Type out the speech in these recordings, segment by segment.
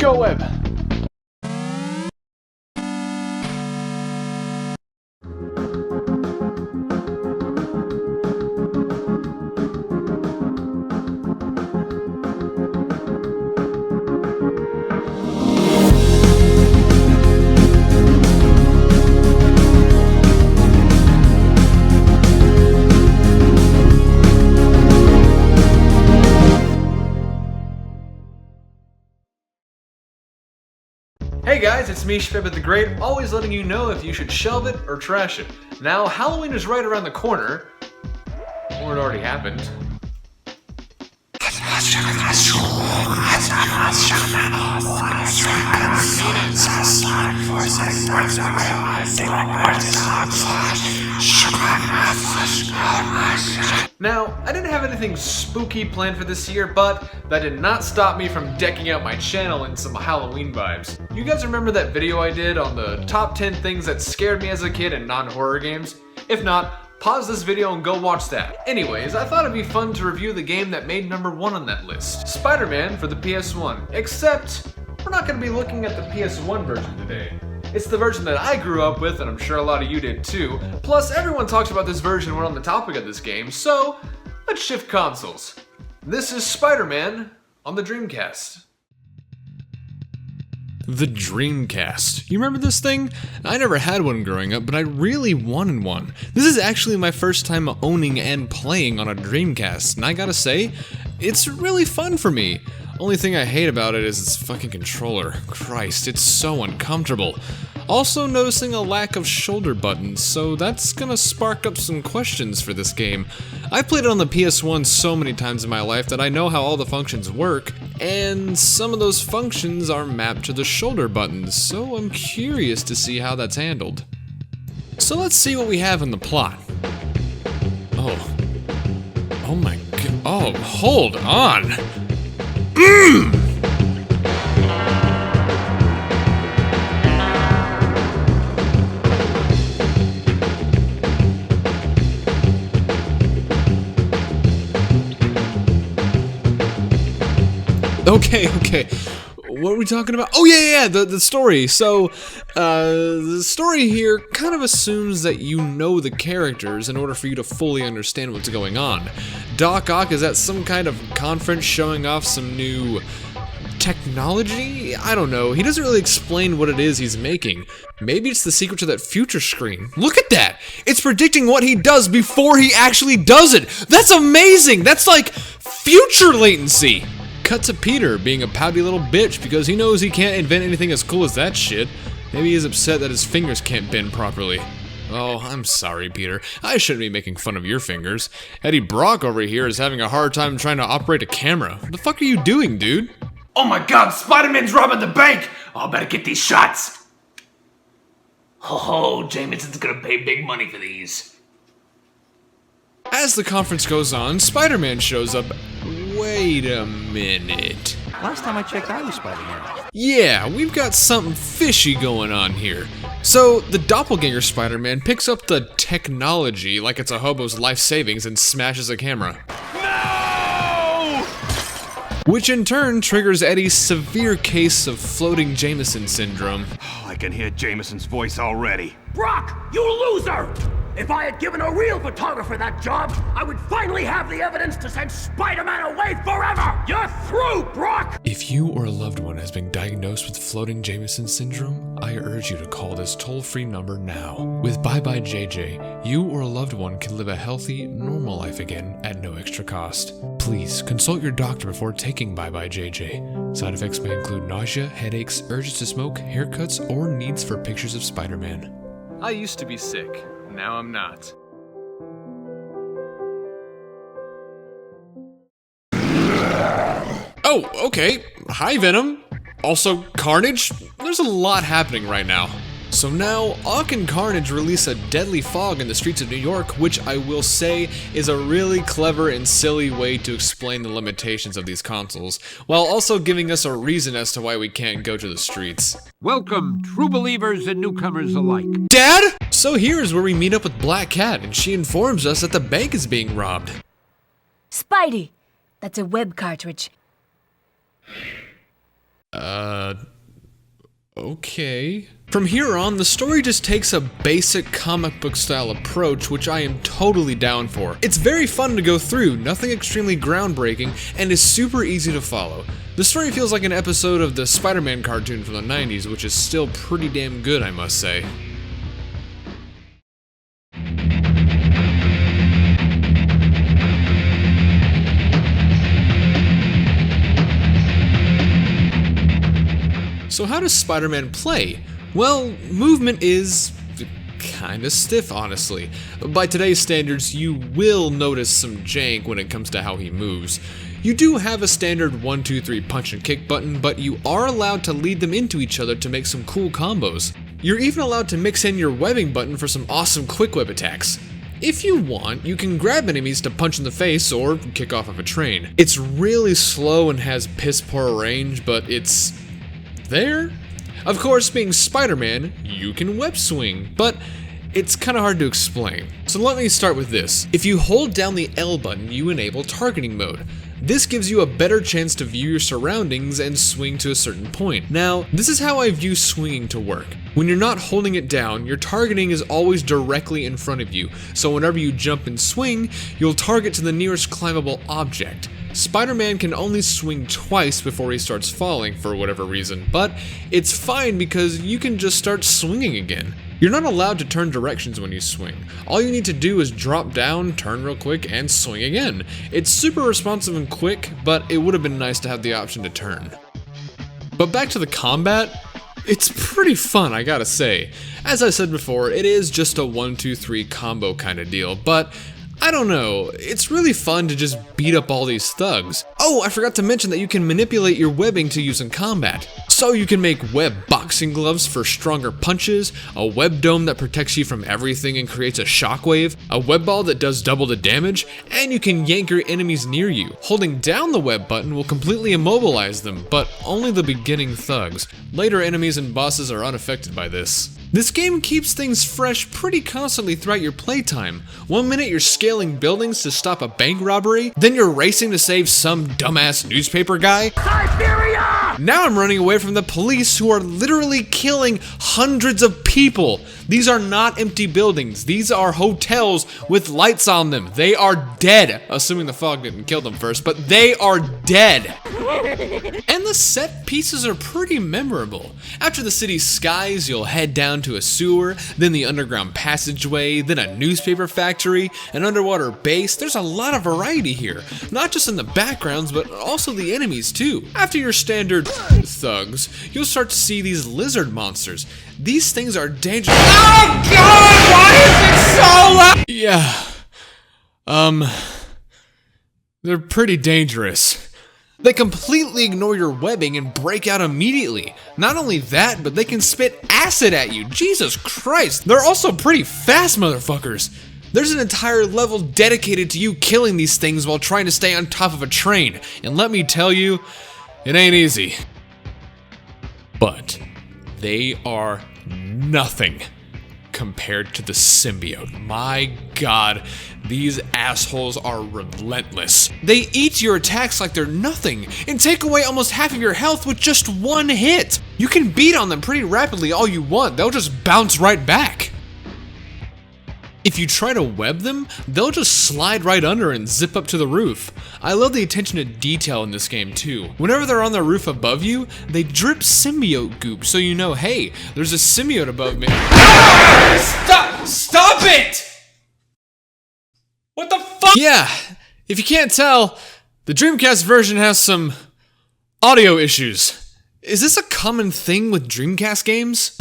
Go Web! Hey guys, it's me, ShbeblyTheGreat, always letting you know if you should shelve it or trash it. Now, Halloween is right around the corner. Or it already happened. Now, I didn't have anything spooky planned for this year, but that did not stop me from decking out my channel in some Halloween vibes. You guys remember that video I did on the top 10 things that scared me as a kid in non-horror games? If not, pause this video and go watch that. Anyways, I thought it'd be fun to review the game that made number 1 on that list, Spider-Man for the PS1. Except, we're not going to be looking at the PS1 version today. It's the version that I grew up with, and I'm sure a lot of you did too. Plus, everyone talks about this version when on the topic of this game, so let's shift consoles. This is Spider-Man on the Dreamcast. The Dreamcast. You remember this thing? I never had one growing up, but I really wanted one. This is actually my first time owning and playing on a Dreamcast, and I gotta say, it's really fun for me. Only thing I hate about it is its fucking controller. Christ, it's so uncomfortable. Also noticing a lack of shoulder buttons, so that's gonna spark up some questions for this game. I've played it on the PS1 so many times in my life that I know how all the functions work, and some of those functions are mapped to the shoulder buttons, so I'm curious to see how that's handled. So let's see what we have in the plot. Oh my god, oh, hold on! Okay. What are we talking about? Oh yeah, the story. So, the story here kind of assumes that you know the characters in order for you to fully understand what's going on. Doc Ock is at some kind of conference showing off some new technology? I don't know. He doesn't really explain what it is he's making. Maybe it's the secret to that future screen. Look at that! It's predicting what he does before he actually does it! That's amazing! That's like future latency! Cut to Peter being a pouty little bitch because he knows he can't invent anything as cool as that shit. Maybe he's upset that his fingers can't bend properly. Oh, I'm sorry, Peter. I shouldn't be making fun of your fingers. Eddie Brock over here is having a hard time trying to operate a camera. What the fuck are you doing, dude? Oh my god, Spider-Man's robbing the bank! Oh, better get these shots! Oh, Jameson's gonna pay big money for these. As the conference goes on, Spider-Man shows up. Wait a minute. Last time I checked, I was Spider-Man. Yeah, we've got something fishy going on here. So, the doppelganger Spider-Man picks up the technology like it's a hobo's life savings and smashes a camera. No! Which in turn triggers Eddie's severe case of floating Jameson syndrome. Oh, I can hear Jameson's voice already. Brock, you loser! If I had given a real photographer that job, I would finally have the evidence to send Spider-Man away forever! You're through, Brock! If you or a loved one has been diagnosed with floating Jameson syndrome, I urge you to call this toll-free number now. With Bye Bye JJ, you or a loved one can live a healthy, normal life again at no extra cost. Please consult your doctor before taking Bye Bye JJ. Side effects may include nausea, headaches, urges to smoke, haircuts, or needs for pictures of Spider-Man. I used to be sick. Now I'm not. Oh, okay. Hi, Venom. Also, Carnage? There's a lot happening right now. So now, Ock and Carnage release a deadly fog in the streets of New York, which I will say is a really clever and silly way to explain the limitations of these consoles, while also giving us a reason as to why we can't go to the streets. Welcome, true believers and newcomers alike. Dad? So here's where we meet up with Black Cat, and she informs us that the bank is being robbed. Spidey! That's a web cartridge. Okay. From here on, the story just takes a basic comic book style approach, which I am totally down for. It's very fun to go through, nothing extremely groundbreaking, and is super easy to follow. The story feels like an episode of the Spider-Man cartoon from the 90s, which is still pretty damn good, I must say. So how does Spider-Man play? Well, movement is kinda stiff, honestly. By today's standards, you will notice some jank when it comes to how he moves. You do have a standard 1, 2, 3 punch and kick button, but you are allowed to lead them into each other to make some cool combos. You're even allowed to mix in your webbing button for some awesome quick web attacks. If you want, you can grab enemies to punch in the face or kick off of a train. It's really slow and has piss poor range, but it's there. Of course, being Spider-Man, you can web swing, but it's kind of hard to explain. So let me start with this. If you hold down the L button, you enable targeting mode. This gives you a better chance to view your surroundings and swing to a certain point. Now, this is how I view swinging to work. When you're not holding it down, your targeting is always directly in front of you, so whenever you jump and swing, you'll target to the nearest climbable object. Spider-Man can only swing twice before he starts falling for whatever reason, but it's fine because you can just start swinging again. You're not allowed to turn directions when you swing. All you need to do is drop down, turn real quick, and swing again. It's super responsive and quick, but it would have been nice to have the option to turn. But back to the combat, it's pretty fun, I gotta say. As I said before, it is just a 1, 2, 3 combo kind of deal, but I don't know, it's really fun to just beat up all these thugs. Oh, I forgot to mention that you can manipulate your webbing to use in combat. So you can make web boxing gloves for stronger punches, a web dome that protects you from everything and creates a shockwave, a web ball that does double the damage, and you can yank your enemies near you. Holding down the web button will completely immobilize them, but only the beginning thugs. Later enemies and bosses are unaffected by this. This game keeps things fresh pretty constantly throughout your playtime. One minute you're scaling buildings to stop a bank robbery, then you're racing to save some dumbass newspaper guy. Siberia! Now I'm running away from the police who are literally killing hundreds of people. These are not empty buildings. These are hotels with lights on them. They are dead. Assuming the fog didn't kill them first, but they are dead. And the set pieces are pretty memorable. After the city's skies, you'll head down to a sewer, then the underground passageway, then a newspaper factory, an underwater base. There's a lot of variety here. Not just in the backgrounds, but also the enemies too. After your standard thugs, you'll start to see these lizard monsters. These things are dangerous. Oh God, why is it so loud? Yeah. They're pretty dangerous. They completely ignore your webbing and break out immediately. Not only that, but they can spit acid at you. Jesus Christ. They're also pretty fast motherfuckers. There's an entire level dedicated to you killing these things while trying to stay on top of a train. And let me tell you, it ain't easy. But they are nothing compared to the symbiote. My God, these assholes are relentless. They eat your attacks like they're nothing and take away almost half of your health with just one hit. You can beat on them pretty rapidly all you want. They'll just bounce right back. If you try to web them, they'll just slide right under and zip up to the roof. I love the attention to detail in this game too. Whenever they're on the roof above you, they drip symbiote goop so you know, hey, there's a symbiote above me. Stop it! What the fuck? Yeah, if you can't tell, the Dreamcast version has some audio issues. Is this a common thing with Dreamcast games?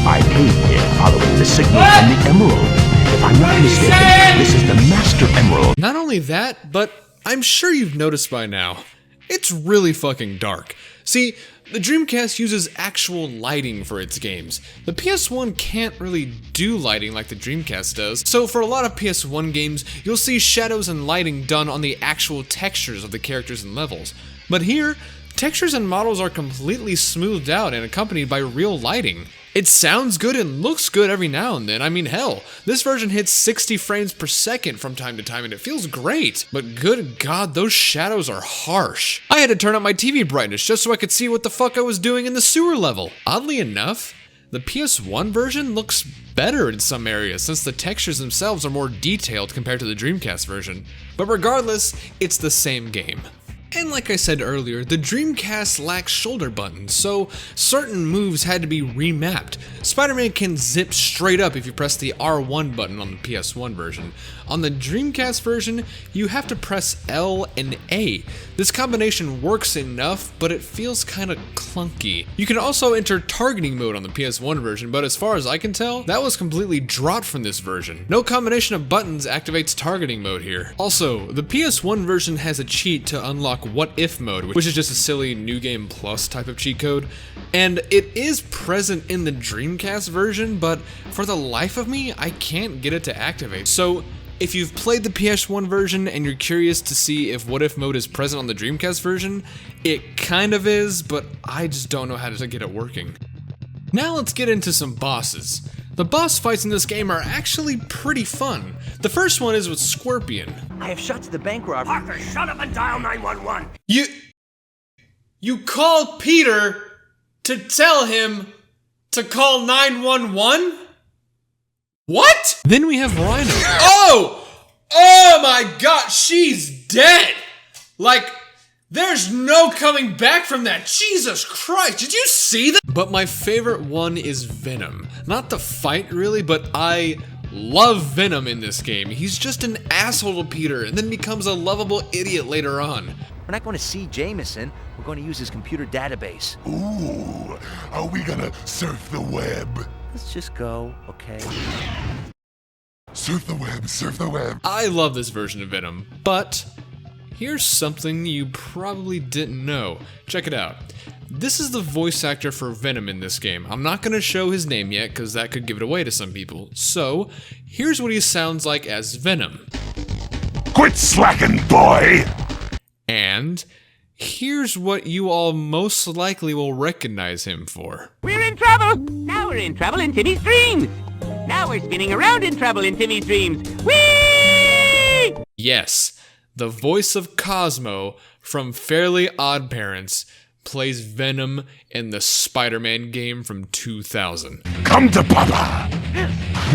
I came here following the signal from the emerald. If I'm not mistaken, this is the Master Emerald. Not only that, but I'm sure you've noticed by now, it's really fucking dark. See, the Dreamcast uses actual lighting for its games. The PS1 can't really do lighting like the Dreamcast does, so for a lot of PS1 games, you'll see shadows and lighting done on the actual textures of the characters and levels. But here, Textures and models are completely smoothed out and accompanied by real lighting. It sounds good and looks good every now and then. I mean, hell, this version hits 60 frames per second from time to time and it feels great. But good God, those shadows are harsh. I had to turn up my TV brightness just so I could see what the fuck I was doing in the sewer level. Oddly enough, the PS1 version looks better in some areas since the textures themselves are more detailed compared to the Dreamcast version. But regardless, it's the same game. And like I said earlier, the Dreamcast lacks shoulder buttons, so certain moves had to be remapped. Spider-Man can zip straight up if you press the R1 button on the PS1 version. On the Dreamcast version, you have to press L and A. This combination works enough, but it feels kinda clunky. You can also enter targeting mode on the PS1 version, but as far as I can tell, that was completely dropped from this version. No combination of buttons activates targeting mode here. Also, the PS1 version has a cheat to unlock What If mode, which is just a silly New Game Plus type of cheat code, and it is present in the Dreamcast version, but for the life of me, I can't get it to activate. So if you've played the PS1 version and you're curious to see if What If mode is present on the Dreamcast version, it kind of is, but I just don't know how to get it working. Now let's get into some bosses. The boss fights in this game are actually pretty fun. The first one is with Scorpion. I have shot to the bank robbery. Parker, shut up and dial 911. You called Peter to tell him to call 911? What? Then we have Rhino. Oh my God, she's dead. Like, there's no coming back from that. Jesus Christ, did you see that? But my favorite one is Venom. Not the fight really, but I love Venom in this game. He's just an asshole to Peter and then becomes a lovable idiot later on. We're not going to see Jameson. We're going to use his computer database. Ooh, are we gonna surf the web? Let's just go, okay? Surf the web, surf the web. I love this version of Venom, but here's something you probably didn't know. Check it out. This is the voice actor for Venom in this game. I'm not gonna show his name yet because that could give it away to some people. So, here's what he sounds like as Venom. Quit slacking, boy! And here's what you all most likely will recognize him for. We're in trouble! Now we're in trouble in Timmy's dreams! Now we're spinning around in trouble in Timmy's dreams! Whee! Yes, the voice of Cosmo from Fairly Odd Parents plays Venom in the Spider-Man game from 2000. Come to Papa!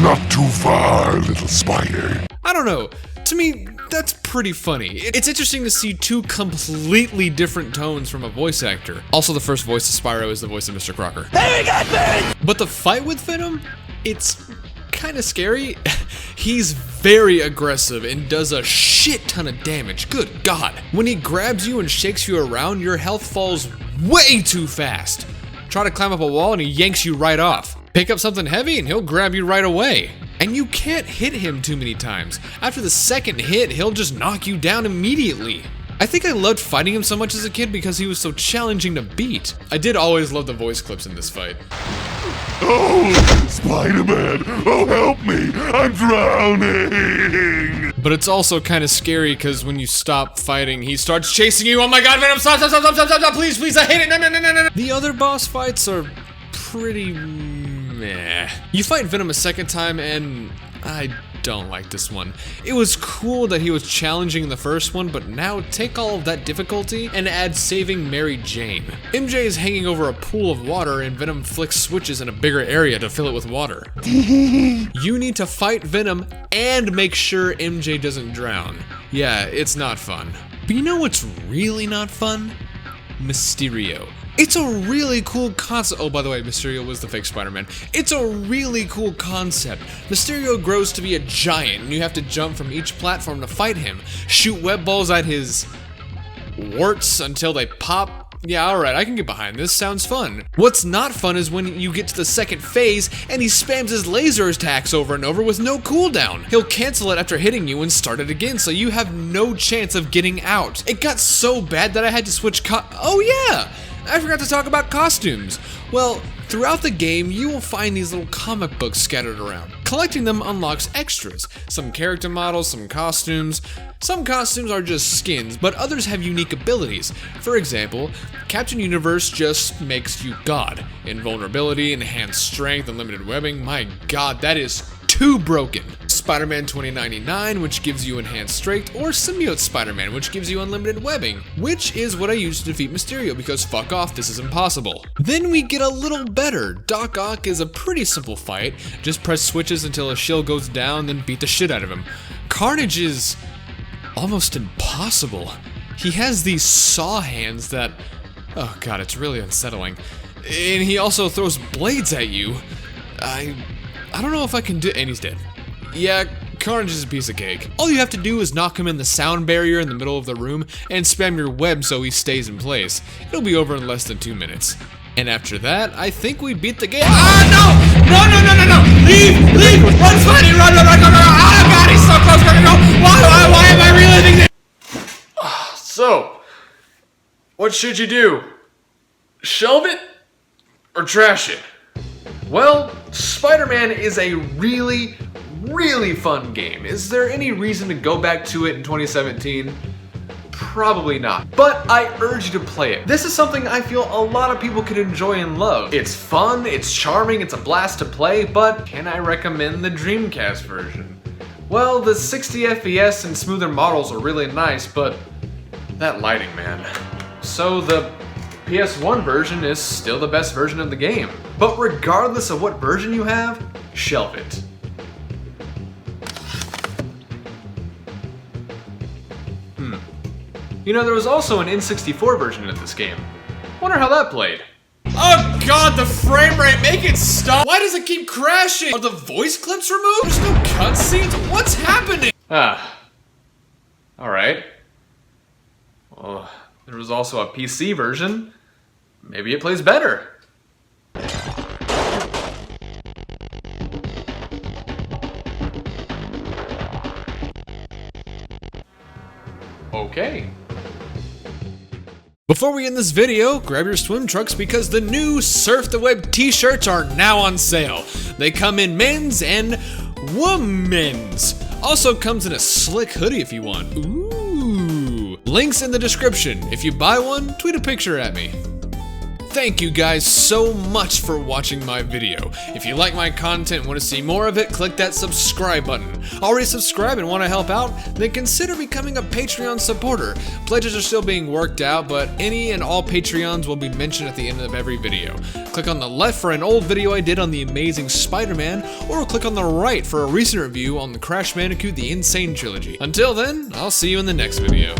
Not too far, little spider. I don't know. To me, that's pretty funny. It's interesting to see two completely different tones from a voice actor. Also, the first voice of Spyro is the voice of Mr. Crocker. Very good, Barry! But the fight with Venom, it's kind of scary. He's very aggressive and does a shit ton of damage. Good God. When he grabs you and shakes you around, your health falls way too fast. Try to climb up a wall and he yanks you right off. Pick up something heavy and he'll grab you right away. And you can't hit him too many times. After the second hit, he'll just knock you down immediately. I think I loved fighting him so much as a kid because he was so challenging to beat. I did always love the voice clips in this fight. Oh, Spider-Man! Oh, help me! I'm drowning! But it's also kind of scary because when you stop fighting, he starts chasing you. Oh my God, Venom, stop, please, please, I hate it, no. The other boss fights are pretty meh. You fight Venom a second time and I don't like this one. It was cool that he was challenging in the first one, but now take all of that difficulty and add saving Mary Jane. MJ is hanging over a pool of water and Venom flicks switches in a bigger area to fill it with water. You need to fight Venom and make sure MJ doesn't drown. Yeah, it's not fun. But you know what's really not fun? Mysterio. It's a really cool concept. Oh, by the way, Mysterio was the fake Spider-Man. It's a really cool concept. Mysterio grows to be a giant, and you have to jump from each platform to fight him. Shoot web balls at his warts until they pop. Yeah, alright, I can get behind this. Sounds fun. What's not fun is when you get to the second phase, and he spams his laser attacks over and over with no cooldown. He'll cancel it after hitting you and start it again, so you have no chance of getting out. It got so bad that I had to switch oh yeah! I forgot to talk about costumes. Well, throughout the game, you will find these little comic books scattered around. Collecting them unlocks extras, some character models, some costumes. Some costumes are just skins, but others have unique abilities. For example, Captain Universe just makes you God. Invulnerability, enhanced strength, unlimited webbing. My god, that is too broken. Spider-Man 2099, which gives you enhanced strength, or Symbiote Spider-Man, which gives you unlimited webbing, which is what I use to defeat Mysterio because fuck off, this is impossible. Then we get a little better. Doc Ock is a pretty simple fight. Just press switches until a shield goes down, then beat the shit out of him. Carnage is almost impossible. He has these saw hands that, oh god, it's really unsettling. And he also throws blades at you. I don't know if I can do, and he's dead. Yeah, Carnage is a piece of cake. All you have to do is knock him in the sound barrier in the middle of the room and spam your web so he stays in place. It'll be over in less than 2 minutes. And after that, I think we beat the game. Ah, no! No! Leave! Run, Spidey! Run! Oh, God, he's so close! Go! Why am I reliving this? So, what should you do? Shelve it or trash it? Well, Spider-Man is a really fun game. Is there any reason to go back to it in 2017? Probably not, but I urge you to play it. This is something I feel a lot of people could enjoy and love. It's fun, it's charming, it's a blast to play, but can I recommend the Dreamcast version? Well, the 60 FPS and smoother models are really nice, but that lighting, man. So the PS1 version is still the best version of the game. But regardless of what version you have, shelve it. You know, there was also an N64 version of this game. Wonder how that played. Oh god, the frame rate, make it stop! Why does it keep crashing? Are the voice clips removed? There's no cutscenes? What's happening? Alright. Well, there was also a PC version. Maybe it plays better. Okay. Before we end this video, grab your swim trunks because the new Surf the Web t-shirts are now on sale. They come in men's and women's. Also comes in a slick hoodie if you want. Ooh. Links in the description. If you buy one, tweet a picture at me. Thank you guys so much for watching my video. If you like my content and want to see more of it, click that subscribe button. Already subscribed and want to help out? Then consider becoming a Patreon supporter. Pledges are still being worked out, but any and all Patreons will be mentioned at the end of every video. Click on the left for an old video I did on the Amazing Spider-Man, or click on the right for a recent review on the Crash Bandicoot The Insane Trilogy. Until then, I'll see you in the next video.